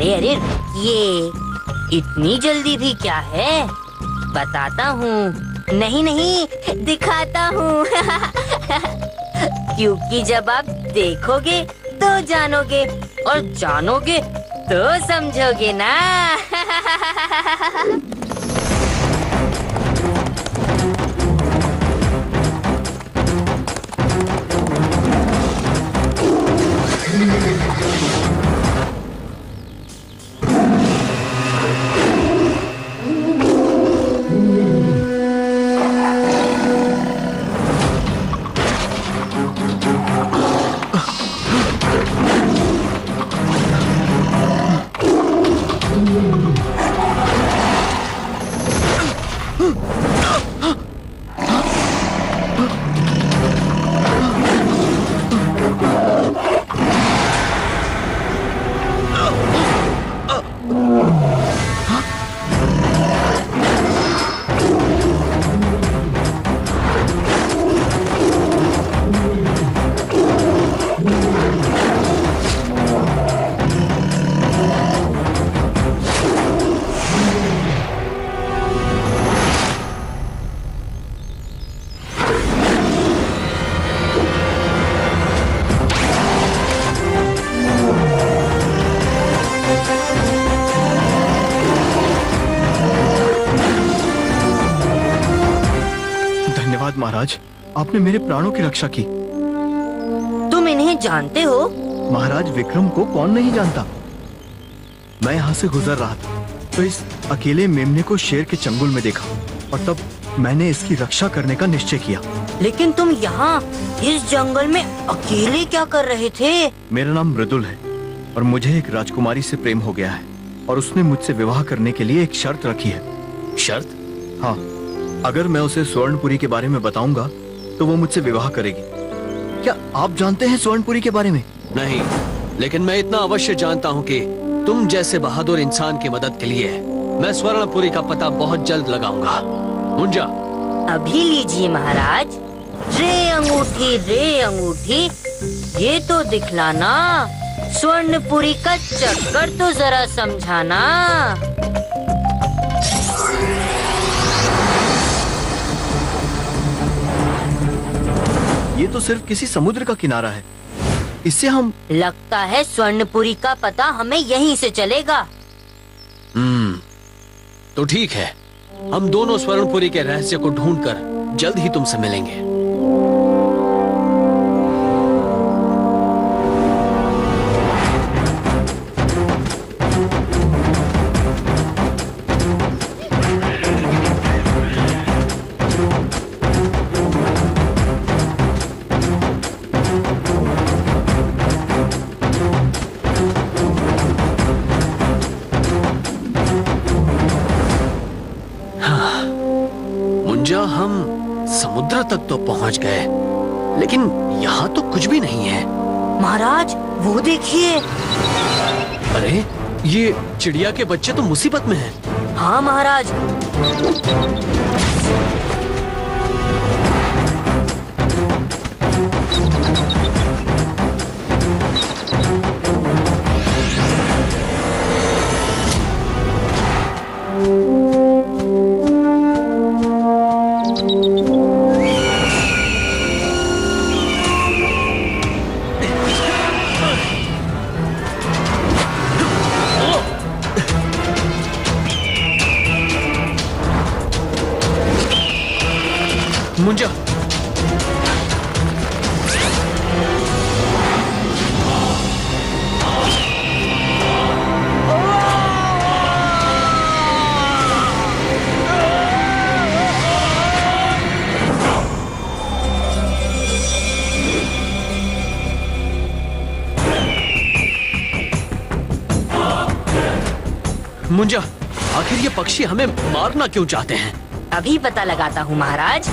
अरे अरे ये इतनी जल्दी भी क्या है, बताता हूँ। नहीं नहीं दिखाता हूँ क्योंकि जब आप देखोगे तो जानोगे और जानोगे तो समझोगे ना महाराज, आपने मेरे प्राणों की रक्षा की। तुम इन्हें जानते हो? महाराज, विक्रम को कौन नहीं जानता। मैं यहाँ से गुजर रहा था तो इस अकेले मेमने को शेर के चंगुल में देखा और तब मैंने इसकी रक्षा करने का निश्चय किया। लेकिन तुम यहाँ इस जंगल में अकेले क्या कर रहे थे? मेरा नाम मृदुल है और मुझे एक राजकुमारी से प्रेम हो गया है और उसने मुझसे विवाह करने के लिए एक शर्त रखी है। शर्त? हाँ, अगर मैं उसे स्वर्णपुरी के बारे में बताऊंगा तो वो मुझसे विवाह करेगी। क्या आप जानते हैं स्वर्णपुरी के बारे में? नहीं, लेकिन मैं इतना अवश्य जानता हूँ कि तुम जैसे बहादुर इंसान की मदद के लिए मैं स्वर्णपुरी का पता बहुत जल्द लगाऊंगा। मुंजा, अभी लीजिए महाराज। रे अंगूठी, ये तो दिखलाना। स्वर्णपुरी का चक्कर तो जरा समझाना। ये तो सिर्फ किसी समुद्र का किनारा है, इससे हम... लगता है स्वर्णपुरी का पता हमें यहीं से चलेगा। तो ठीक है, हम दोनों स्वर्णपुरी के रहस्य को ढूंढकर जल्द ही तुमसे मिलेंगे। हम समुद्र तक तो पहुंच गए, लेकिन यहाँ तो कुछ भी नहीं है। महाराज, वो देखिए। अरे, ये चिड़िया के बच्चे तो मुसीबत में हैं। हाँ महाराज। मुंजा, मुंजा, आखिर ये पक्षी हमें मारना क्यों चाहते हैं? अभी पता लगाता हूँ महाराज।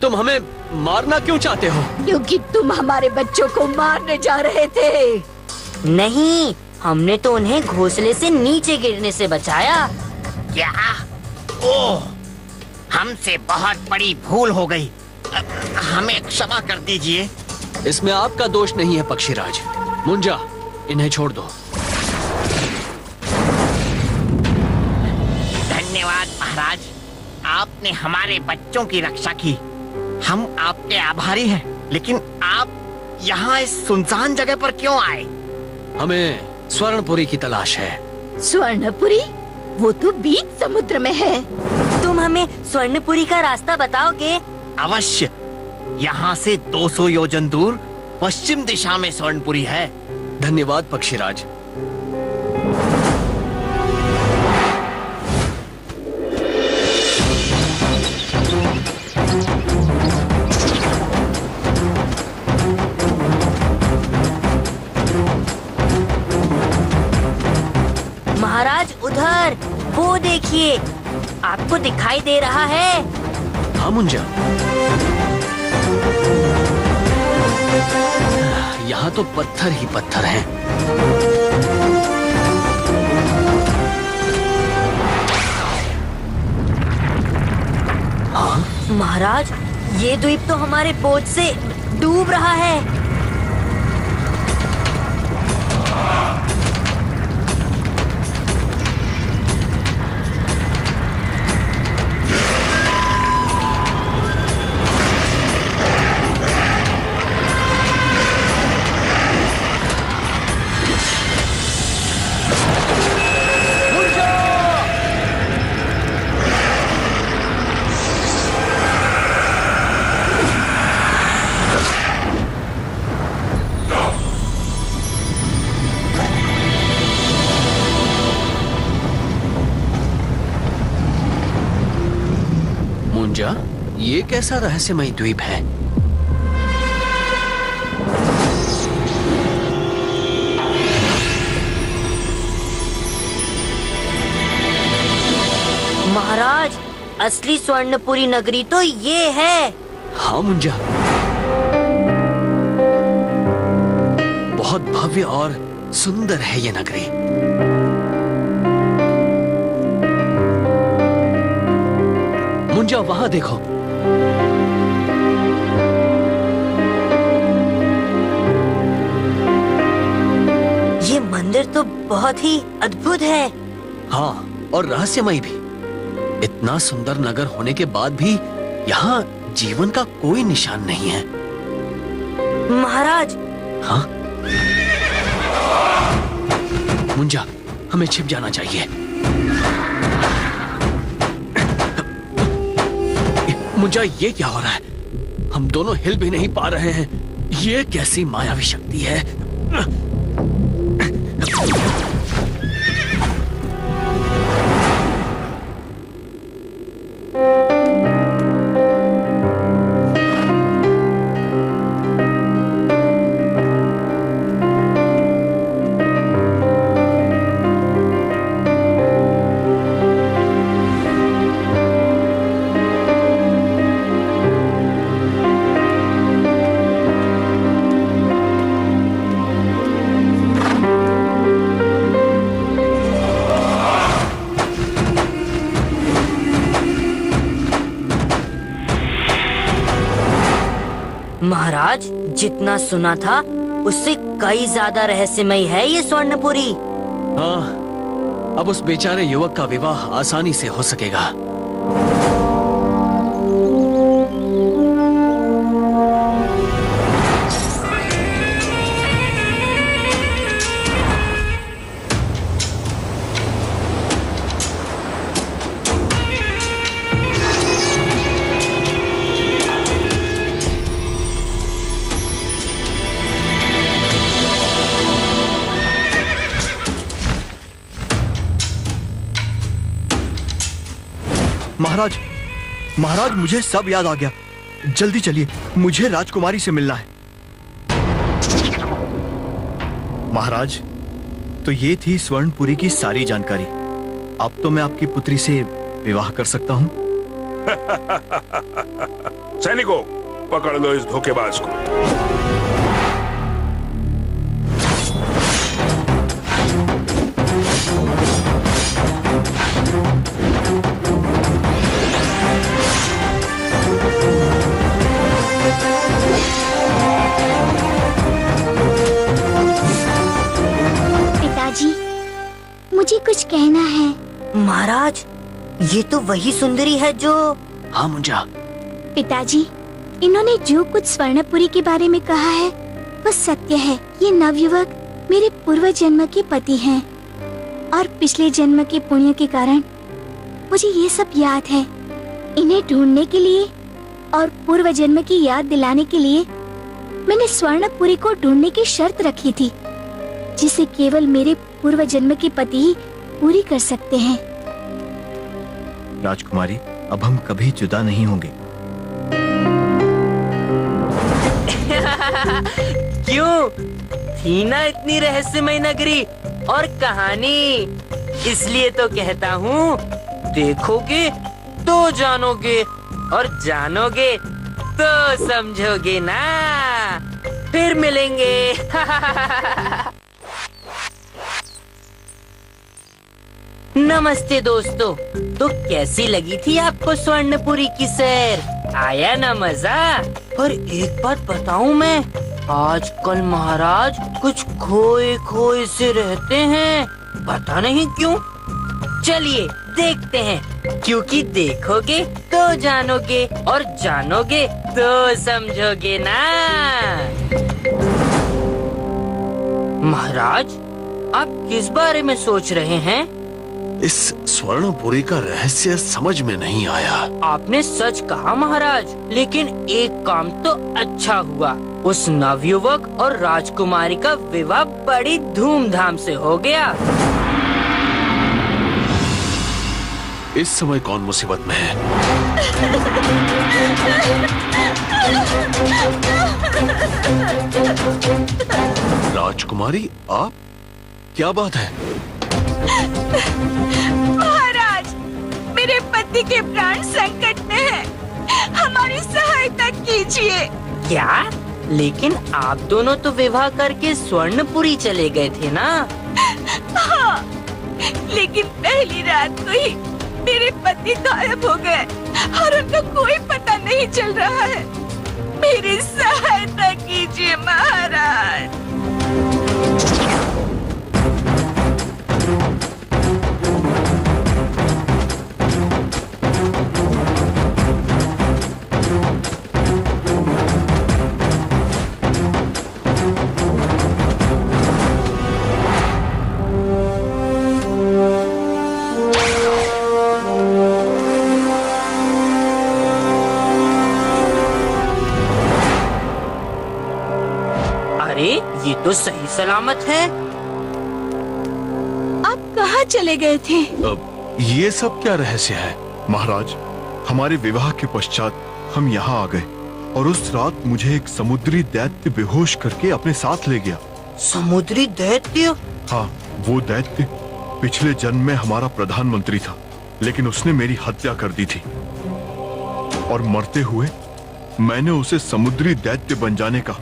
तुम हमें मारना क्यों चाहते हो? क्योंकि तुम हमारे बच्चों को मारने जा रहे थे। नहीं, हमने तो उन्हें घोंसले से नीचे गिरने से बचाया। क्या? ओह, हमसे बहुत बड़ी भूल हो गई। हमें क्षमा कर दीजिए। इसमें आपका दोष नहीं है पक्षीराज। मुंजा, इन्हें छोड़ दो। धन्यवाद महाराज, आपने हमारे बच्चों की रक्षा की। हम आपके आभारी हैं। लेकिन आप यहाँ इस सुनसान जगह पर क्यों आए? हमें स्वर्णपुरी की तलाश है। स्वर्णपुरी? वो तो बीच समुद्र में है। तुम हमें स्वर्णपुरी का रास्ता बताओगे? अवश्य। यहाँ से 200 योजन दूर पश्चिम दिशा में स्वर्णपुरी है। धन्यवाद पक्षीराज। महाराज उधर, वो देखिए, आपको दिखाई दे रहा है? हाँ मुंजा, यहाँ तो पत्थर ही पत्थर हैं। हाँ? महाराज, ये द्वीप तो हमारे बोझ से डूब रहा है। मुंजा, ये कैसा रहस्यमय द्वीप है? महाराज, असली स्वर्णपुरी नगरी तो ये है। हाँ मुंजा, बहुत भव्य और सुंदर है ये नगरी। मुंजा, वहां देखो। ये मंदिर तो बहुत ही अद्भुत है। हाँ, और रहस्यमय भी। इतना सुंदर नगर होने के बाद भी यहाँ जीवन का कोई निशान नहीं है। महाराज। हाँ? मुंजा, हमें छिप जाना चाहिए। मुंजा, ये क्या हो रहा है? हम दोनों हिल भी नहीं पा रहे हैं। ये कैसी मायावी शक्ति है? महाराज, जितना सुना था उससे कई ज्यादा रहस्यमय है ये स्वर्णपुरी। हाँ, अब उस बेचारे युवक का विवाह आसानी से हो सकेगा। महाराज, महाराज, मुझे सब याद आ गया। जल्दी चलिए, मुझे राजकुमारी से मिलना है। महाराज, तो ये थी स्वर्णपुरी की सारी जानकारी। अब तो मैं आपकी पुत्री से विवाह कर सकता हूँ। सैनिकों, पकड़ लो इस धोखेबाज को। कुछ कहना है। महाराज, ये तो वही सुंदरी है जो... हाँ मुंजा, पिताजी, इन्होंने जो कुछ स्वर्णपुरी के बारे में कहा है वो सत्य है। ये नवयुवक मेरे पूर्व जन्म के पति हैं और पिछले जन्म के पुण्य के कारण मुझे ये सब याद है। इन्हें ढूंढने के लिए और पूर्व जन्म की याद दिलाने के लिए मैंने स्वर्णपुरी को ढूंढने की शर्त रखी थी, जिसे केवल मेरे पूर्व जन्म के पति ही पूरी कर सकते हैं। राजकुमारी, अब हम कभी जुदा नहीं होंगे। क्यों? थी ना इतनी रहस्यमय नगरी और कहानी, इसलिए तो कहता हूँ, देखोगे तो जानोगे और जानोगे तो समझोगे ना। फिर मिलेंगे। नमस्ते दोस्तों, तो कैसी लगी थी आपको स्वर्णपुरी की सैर? आया ना मजा? पर एक बात बताऊं मैं, आजकल महाराज कुछ खोए खोए से रहते हैं, पता नहीं क्यों। चलिए देखते हैं, क्योंकि देखोगे तो जानोगे और जानोगे तो समझोगे ना। महाराज, आप किस बारे में सोच रहे हैं? इस स्वर्णपुरी का रहस्य समझ में नहीं आया। आपने सच कहा महाराज, लेकिन एक काम तो अच्छा हुआ, उस नवयुवक और राजकुमारी का विवाह बड़ी धूमधाम से हो गया। इस समय कौन मुसीबत में है? राजकुमारी, आप? क्या बात है? महाराज, मेरे पति के प्राण संकट में है, हमारी सहायता कीजिए। क्या? लेकिन आप दोनों तो विवाह करके स्वर्णपुरी चले गए थे ना? हाँ, लेकिन पहली रात को ही मेरे पति गायब हो गए और उनका कोई पता नहीं चल रहा है। मेरी सहायता कीजिए महाराज। ये तो सही सलामत है। आप कहाँ चले गए थे? अब ये सब क्या रहस्य है? महाराज, हमारे विवाह के पश्चात हम यहाँ आ गए और उस रात मुझे एक समुद्री दैत्य बेहोश करके अपने साथ ले गया। समुद्री दैत्य? हाँ, वो दैत्य पिछले जन्म में हमारा प्रधानमंत्री था, लेकिन उसने मेरी हत्या कर दी थी और मरते हुए मैंने उसे समुद्री दैत्य बन जाने का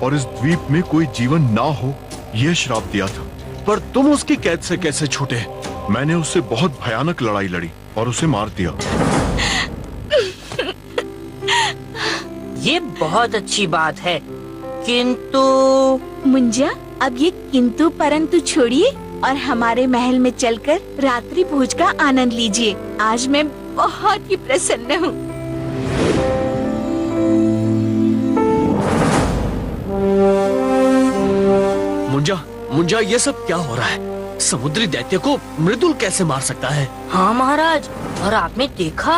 और इस द्वीप में कोई जीवन ना हो यह श्राप दिया था। पर तुम उसकी कैद से कैसे छूटे? मैंने उससे बहुत भयानक लड़ाई लड़ी और उसे मार दिया। ये बहुत अच्छी बात है, किंतु... मुंजा, अब ये किंतु परंतु छोड़िए और हमारे महल में चलकर रात्रि भोज का आनंद लीजिए। आज मैं बहुत ही प्रसन्न हूँ। मुंजा, ये सब क्या हो रहा है? समुद्री दैत्य को मृदुल कैसे मार सकता है? हाँ महाराज, और आपने देखा,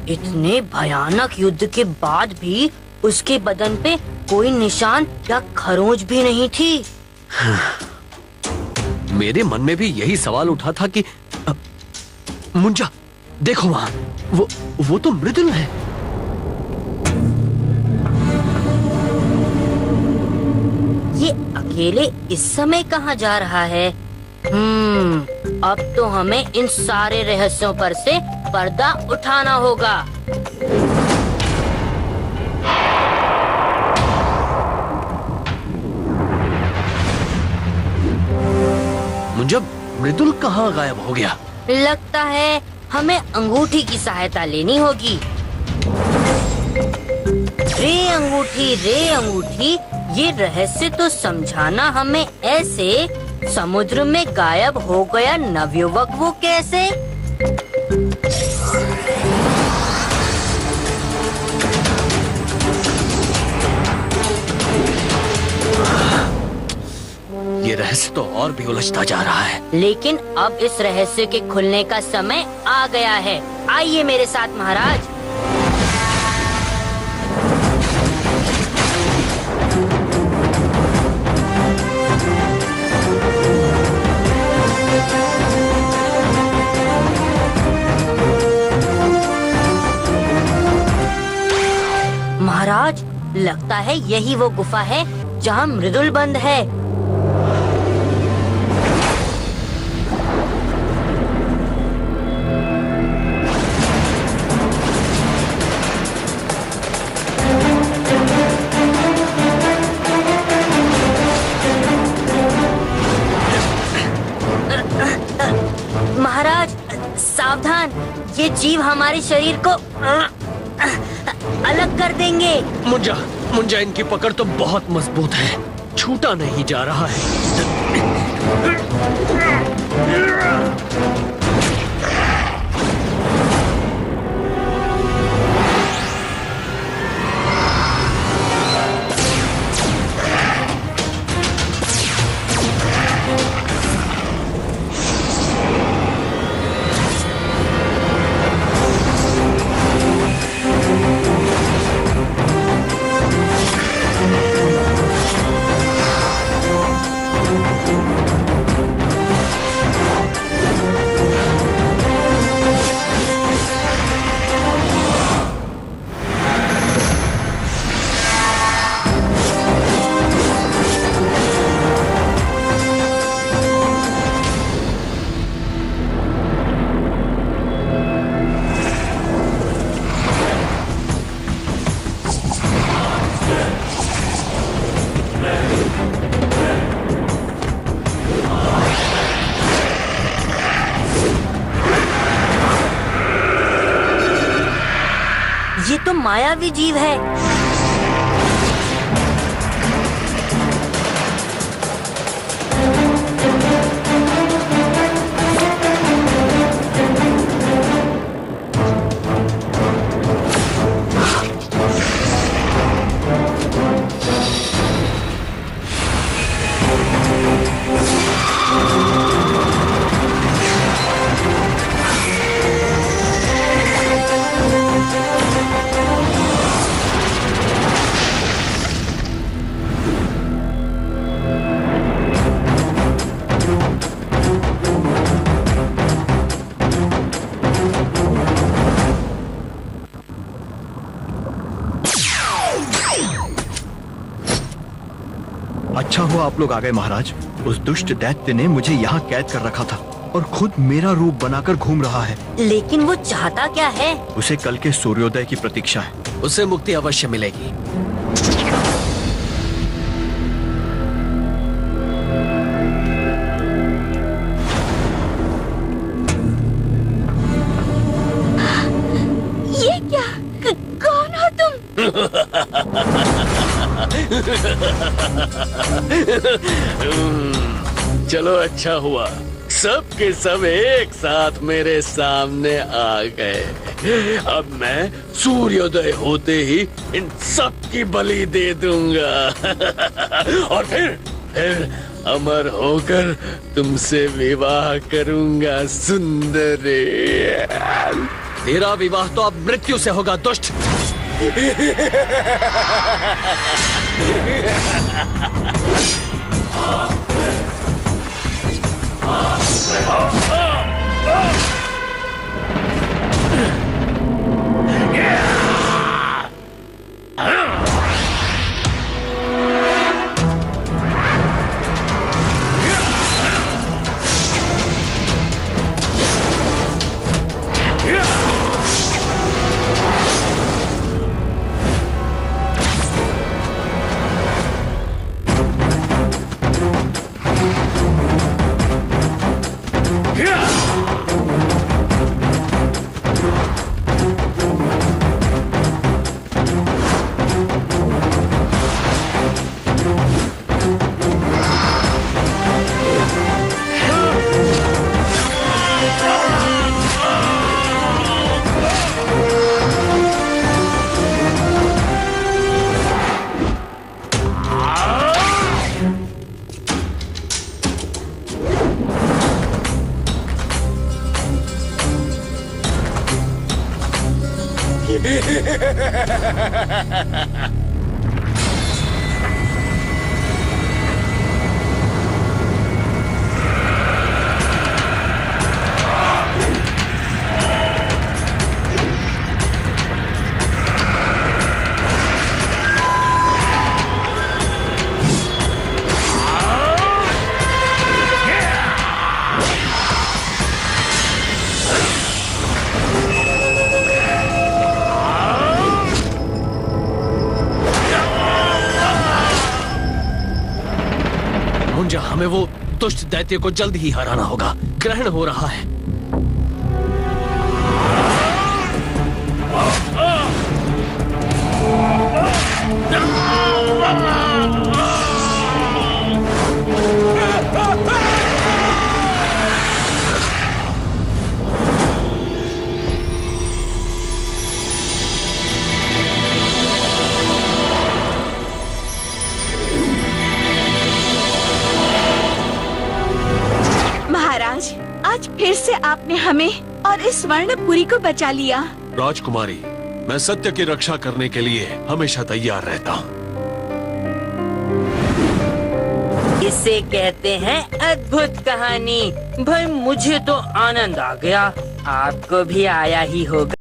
इतने भयानक युद्ध के बाद भी उसके बदन पे कोई निशान या खरोंच भी नहीं थी। मेरे मन में भी यही सवाल उठा था कि मुंजा, देखो वहाँ, वो तो मृदुल है। ये अकेले इस समय कहाँ जा रहा है? अब तो हमें इन सारे रहस्यों पर से पर्दा उठाना होगा। मुंजा, मृदुल कहाँ गायब हो गया? लगता है हमें अंगूठी की सहायता लेनी होगी। रे अंगूठी, ये रहस्य तो समझाना हमें ऐसे समुद्र में गायब हो गया नवयुवक वो कैसे? ये रहस्य तो और भी उलझता जा रहा है। लेकिन अब इस रहस्य के खुलने का समय आ गया है। आइए मेरे साथ महाराज। महाराज, लगता है यही वो गुफा है जहाँ मृदुल बंद है। महाराज सावधान, ये जीव हमारे शरीर को अलग कर देंगे। मुंजा, मुंजा, इनकी पकड़ तो बहुत मजबूत है, छूटा नहीं जा रहा है। ये तो मायावी जीव है। अच्छा हुआ आप लोग आ गए महाराज। उस दुष्ट दैत्य ने मुझे यहाँ कैद कर रखा था और खुद मेरा रूप बनाकर घूम रहा है। लेकिन वो चाहता क्या है? उसे कल के सूर्योदय की प्रतीक्षा है। उसे मुक्ति अवश्य मिलेगी। ये क्या? कौन हो तुम? चलो, अच्छा हुआ सब के सब एक साथ मेरे सामने आ गए। अब मैं सूर्योदय होते ही इन सब की बलि दे दूंगा और फिर अमर होकर तुमसे विवाह करूंगा सुंदरी। तेरा विवाह तो अब मृत्यु से होगा दुष्ट। मुंजा, हमें वो दुष्ट दैत्य को जल्द ही हराना होगा। ग्रहण हो रहा है। महाराज, आज फिर से आपने हमें और इस स्वर्णपुरी को बचा लिया। राजकुमारी, मैं सत्य की रक्षा करने के लिए हमेशा तैयार रहता हूँ। इसे कहते हैं अद्भुत कहानी। भाई मुझे तो आनंद आ गया, आपको भी आया ही होगा।